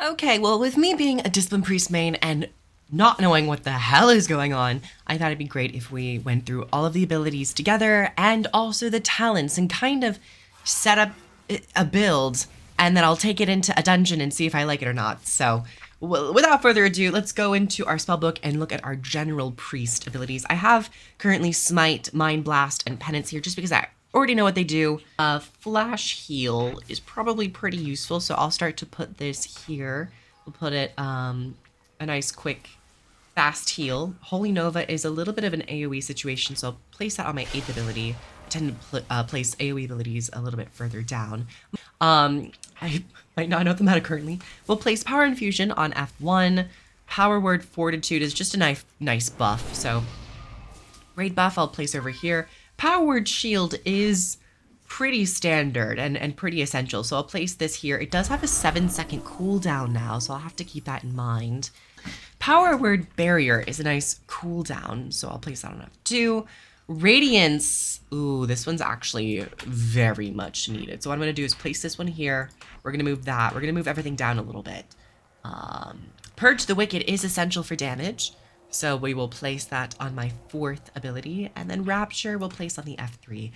Okay, well, with me being a Discipline Priest main and not knowing what the hell is going on, I thought it'd be great if we went through all of the abilities together and also the talents and kind of set up a build, and then I'll take it into a dungeon and see if I like it or not. So, without further ado, let's go into our spellbook and look at our general priest abilities. I have currently Smite, Mind Blast, and Penance here just because I already know what they do. Flash Heal is probably pretty useful, so I'll start to put this here. We'll put it a nice quick fast heal. Holy Nova is a little bit of an AoE situation, so I'll place that on my 8th ability. I tend to place AoE abilities a little bit further down. I might not know the meta currently. We'll place Power Infusion on F1. Power Word Fortitude is just a nice buff, so raid buff I'll place over here. Power Word Shield is pretty standard and pretty essential, so I'll place this here. It does have a 7-second cooldown now, so I'll have to keep that in mind. Power Word Barrier is a nice cooldown, so I'll place that on F2. Radiance, ooh, this one's actually very much needed. So what I'm going to do is place this one here. We're going to move that. We're going to move everything down a little bit. Purge the Wicked is essential for damage, so we will place that on my 4th ability, and then Rapture we'll place on the F3.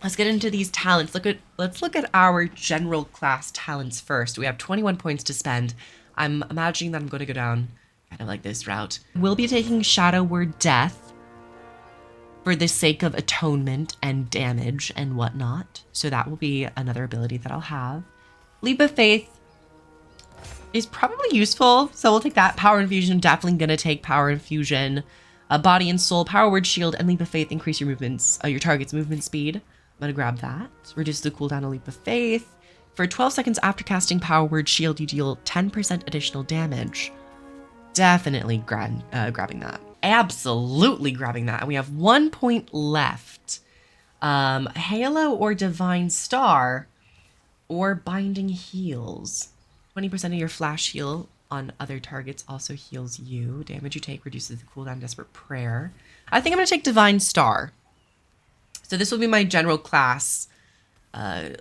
Let's get into these talents. Let's look at our general class talents first. We have 21 points to spend. I'm imagining that I'm going to go down kind of like this route. We'll be taking Shadow Word Death for the sake of atonement and damage and whatnot. So that will be another ability that I'll have. Leap of Faith is probably useful, so we'll take that. Power Infusion, definitely gonna take Power Infusion. Body and Soul, Power Word Shield, and Leap of Faith increase your your target's movement speed. I'm gonna grab that. Reduce the cooldown of Leap of Faith. For 12 seconds after casting Power Word Shield, you deal 10% additional damage. Definitely grabbing that. Absolutely grabbing that. And we have 1 point left. Halo or Divine Star or Binding Heals. 20% of your flash heal on other targets also heals you. Damage you take reduces the cooldown. Desperate Prayer. I think I'm going to take Divine Star. So this will be my general class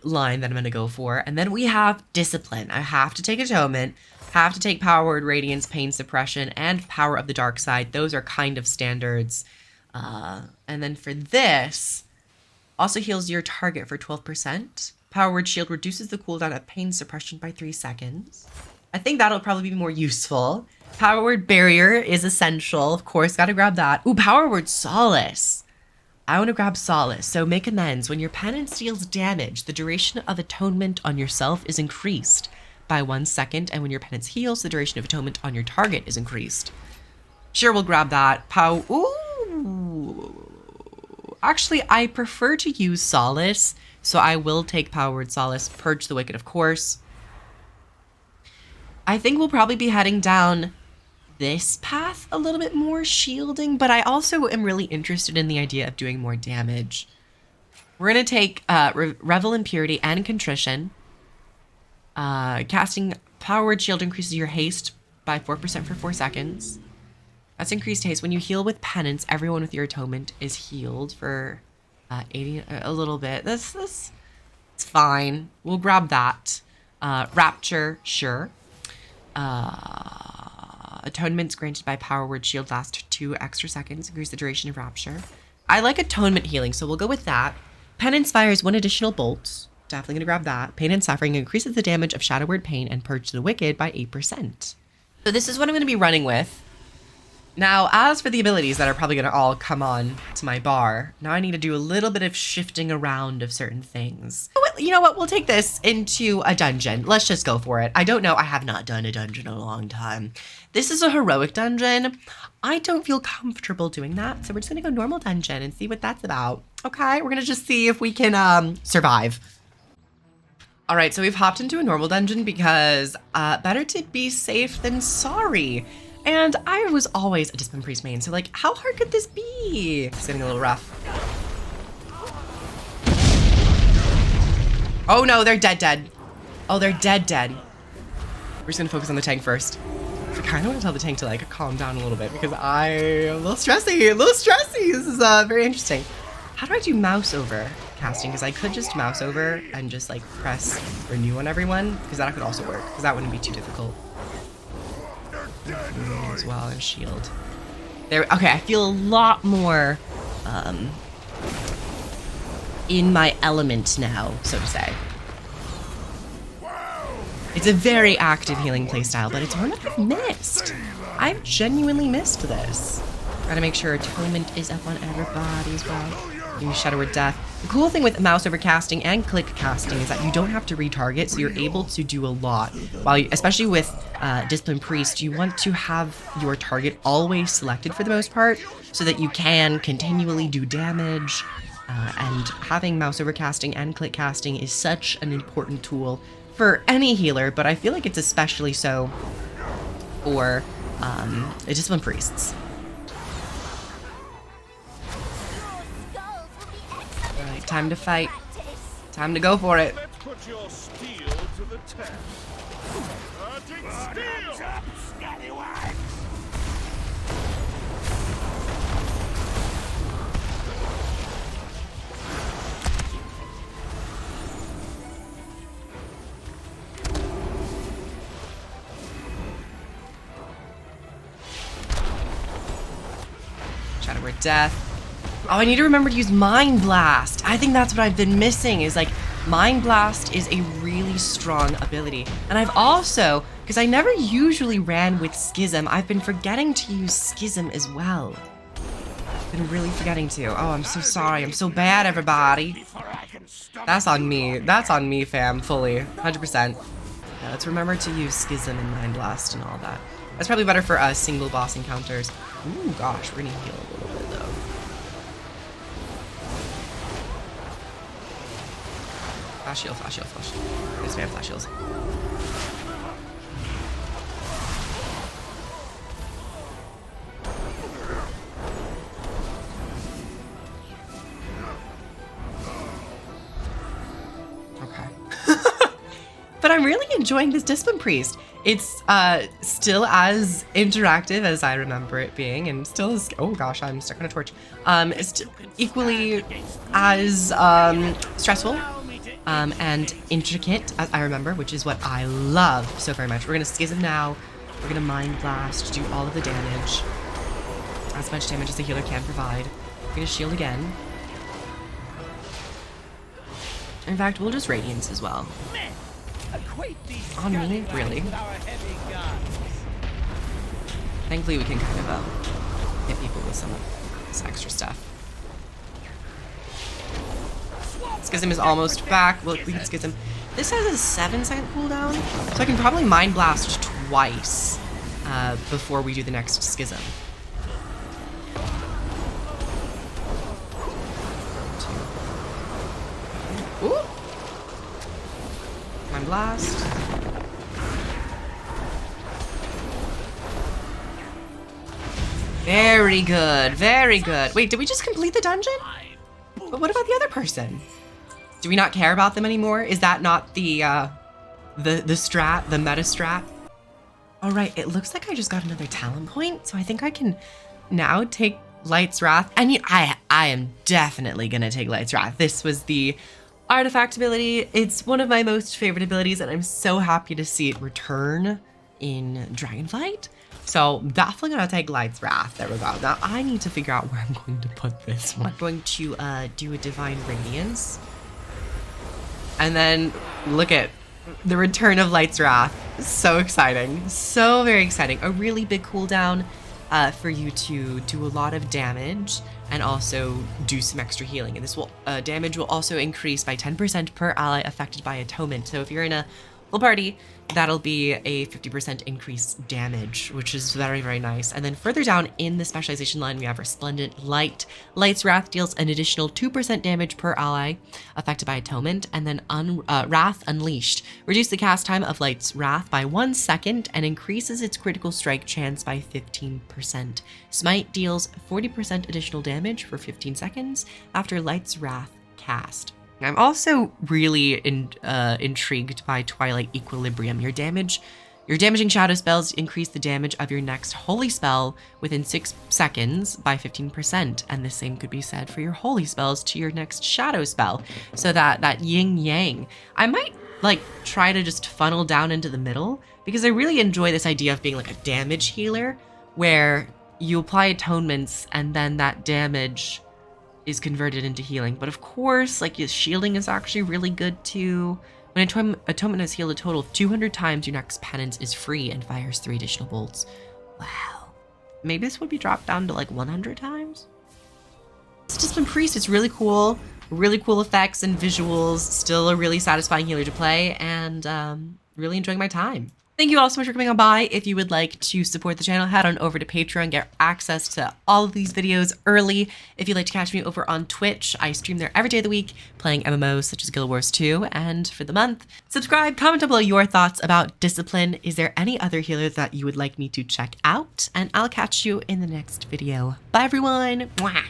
line that I'm going to go for. And then we have Discipline. I have to take Atonement. Have to take Power Word Radiance, Pain Suppression, and Power of the Dark Side. Those are kind of standards. And then for this, also heals your target for 12%. Power Word Shield reduces the cooldown of Pain Suppression by 3 seconds. I think that'll probably be more useful. Power Word Barrier is essential. Of course, gotta grab that. Ooh, Power Word Solace. I want to grab Solace. So make amends. When your penance deals damage, the duration of atonement on yourself is increased by 1 second, and when your penance heals, the duration of atonement on your target is increased. Sure, we'll grab that. Ooh. Actually, I prefer to use Solace, so I will take Power Word Solace. Purge the Wicked, of course. I think we'll probably be heading down this path a little bit more shielding, but I also am really interested in the idea of doing more damage. We're going to take Revel in Purity and Contrition. Casting Power Word Shield increases your haste by 4% for 4 seconds. That's increased haste. When you heal with Penance, everyone with your atonement is healed for 80 a little bit. It's fine. We'll grab that. Rapture, sure. Atonements granted by Power Word Shield last 2 extra seconds. Increase the duration of Rapture. I like atonement healing, so we'll go with that. Penance fires 1 additional bolt. Definitely gonna grab that. Pain and Suffering increases the damage of Shadow Word Pain and Purge the Wicked by 8%. So this is what I'm gonna be running with. Now, as for the abilities that are probably gonna all come on to my bar, now I need to do a little bit of shifting around of certain things. You know what? We'll take this into a dungeon. Let's just go for it. I don't know. I have not done a dungeon in a long time. This is a heroic dungeon. I don't feel comfortable doing that, so we're just gonna go normal dungeon and see what that's about. Okay, we're gonna just see if we can survive. All right, so we've hopped into a normal dungeon because better to be safe than sorry. And I was always a Discipline Priest main, so like, how hard could this be? It's getting a little rough. Oh no, they're dead. Oh, they're dead. We're just gonna focus on the tank first. I kind of want to tell the tank to like calm down a little bit because I'm a little stressy. This is very interesting. How do I do mouse over? casting, because I could just mouse over and just like press renew on everyone, because that could also work, because that wouldn't be too difficult. As well, and shield. There. Okay, I feel a lot more in my element now, so to say. It's a very active healing playstyle, but it's one that I've missed. I've genuinely missed this. Gotta make sure atonement is up on everybody as well. Use Shadow Word Death. The cool thing with mouse over casting and click casting is that you don't have to retarget, so you're able to do a lot. While you, especially with Discipline Priest, you want to have your target always selected for the most part, so that you can continually do damage. And having mouse over casting and click casting is such an important tool for any healer, but I feel like it's especially so for Discipline Priests. Alright, time to fight. Time to go for it. Let's put your steel to the test. Shadow Word Death. Oh, I need to remember to use Mind Blast. I think that's what I've been missing, is like Mind Blast is a really strong ability. And I've also, because I never usually ran with Schism, I've been forgetting to use Schism as well. Been really forgetting to. Oh, I'm so sorry. I'm so bad, everybody. That's on me. That's on me, fam. Fully. 100%. Yeah, let's remember to use Schism and Mind Blast and all that. That's probably better for us single boss encounters. Ooh, gosh, we're gonna heal a little bit though. Flash shield, flash shield, flash shield. Yes, we have flash shields. Okay. But I'm really enjoying this Discipline Priest. It's still as interactive as I remember it being, and still is, oh gosh, I'm stuck on a torch. It's equally as stressful and intricate as I remember, which is what I love so very much. We're gonna Schism now. We're gonna Mind Blast, do all of the damage. As much damage as the healer can provide. We're gonna shield again. In fact, we'll just Radiance as well. On me? Really? Thankfully we can kind of hit people with some of this extra stuff. Schism is almost back. Well, we can Schism. This has a 7-second cooldown, so I can probably Mind Blast twice before we do the next Schism. Ooh! Mind Blast. Very good, very good. Wait, did we just complete the dungeon? But what about the other person? Do we not care about them anymore? Is that not the strat, the meta strat? All right, it looks like I just got another talent point, so I think I can now take Light's Wrath. And I am definitely gonna take Light's Wrath. This was the artifact ability. It's one of my most favorite abilities, and I'm so happy to see it return in Dragonflight. So definitely gonna take Light's Wrath. There we go. Now I need to figure out where I'm going to put this one. I'm going to do a Divine Radiance. And then look at the return of Light's Wrath. So exciting. So very exciting. A really big cooldown for you to do a lot of damage and also do some extra healing. And this will damage will also increase by 10% per ally affected by atonement. So if you're in a full party, that'll be a 50% increase damage, which is very, very nice. And then further down in the specialization line, we have Resplendent Light. Light's Wrath deals an additional 2% damage per ally affected by atonement. And then Wrath Unleashed. Reduce the cast time of Light's Wrath by 1 second and increases its critical strike chance by 15%. Smite deals 40% additional damage for 15 seconds after Light's Wrath cast. I'm also really intrigued by Twilight Equilibrium. Your damage Your damaging shadow spells increase the damage of your next holy spell within 6 seconds by 15%. And the same could be said for your holy spells to your next shadow spell. So that yin yang. I might like try to just funnel down into the middle because I really enjoy this idea of being like a damage healer where you apply atonements and then that damage is converted into healing. But of course, like your shielding is actually really good too. When atonement has healed a total of 200 times, your next penance is free and fires 3 additional bolts. Wow. Maybe this would be dropped down to like 100 times? It's Discipline Priest. It's really cool. Really cool effects and visuals. Still a really satisfying healer to play, and really enjoying my time. Thank you all so much for coming on by. If you would like to support the channel, head on over to Patreon, get access to all of these videos early. If you'd like to catch me over on Twitch, I stream there every day of the week, playing MMOs such as Guild Wars 2, and for the month. Subscribe, comment down below your thoughts about Discipline. Is there any other healer that you would like me to check out? And I'll catch you in the next video. Bye everyone! Mwah.